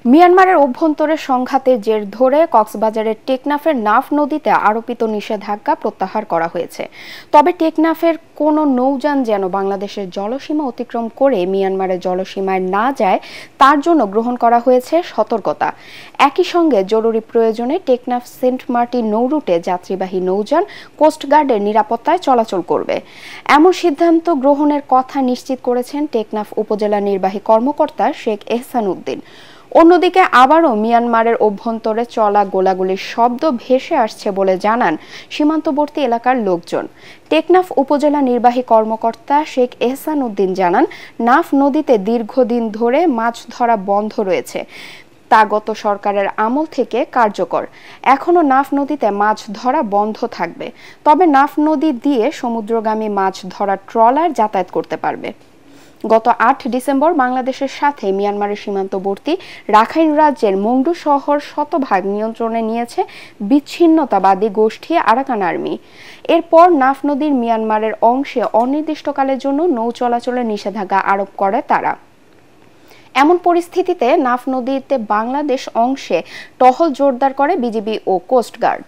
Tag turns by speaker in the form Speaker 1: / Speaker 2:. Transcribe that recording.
Speaker 1: মিয়ানমারের অভ্যন্তরে সংঘাতের জের ধরে কক্সবাজারের টেকনাফের নাফ নদীতে আরোপিত নিষেধাজ্ঞা প্রত্যাহার করা হয়েছে। তবে টেকনাফের কোনো নৌযান যেন বাংলাদেশের জলসীমা অতিক্রম করে মিয়ানমারের জলসীমায় না যায় তার জন্য গ্রহণ করা হয়েছে সতর্কতা। একই সঙ্গে জরুরি প্রয়োজনে টেকনাফ সেন্ট মার্টিন নৌরুটে যাত্রীবাহী নৌযান কোস্টগার্ডের নিরাপত্তায় চলাচল করবে। এমন সিদ্ধান্ত গ্রহণের কথা নিশ্চিত করেছেন টেকনাফ উপজেলা নির্বাহী কর্মকর্তা শেখ এহসান উদ্দিন। অন্যদিকে আবারও মিয়ানমারের অভ্যন্তরে চলা গোলাগুলির শব্দ ভেসে আসছে বলে জানান সীমান্তবর্তী এলাকার লোকজন। টেকনাফ উপজেলা নির্বাহী কর্মকর্তা শেখ এহসান উদ্দিন জানান, নাফ নদীতে দীর্ঘদিন ধরে মাছ ধরা বন্ধ রয়েছে, তা গত সরকারের আমল থেকে কার্যকর। এখনো নাফ নদীতে মাছ ধরা বন্ধ থাকবে, তবে নাফ নদী দিয়ে সমুদ্রগামী মাছ ধরা ট্রলার যাতায়াত করতে পারবে। গত ৮ ডিসেম্বর বাংলাদেশের সাথে মিয়ানমারের সীমান্তবর্তী রাখাইন রাজ্যের মংডু শহর শতভাগ নিয়ন্ত্রণে নিয়েছে বিচ্ছিন্নতাবাদী গোষ্ঠী আরাকান আর্মি। এরপর নাফ নদীর মিয়ানমারের অংশে অনির্দিষ্টকালের জন্য নৌ চলাচলের নিষেধাজ্ঞা আরোপ করে তারা। এমন পরিস্থিতিতে নাফ নদীতে বাংলাদেশ অংশে টহল জোরদার করে বিজিবি ও কোস্টগার্ড।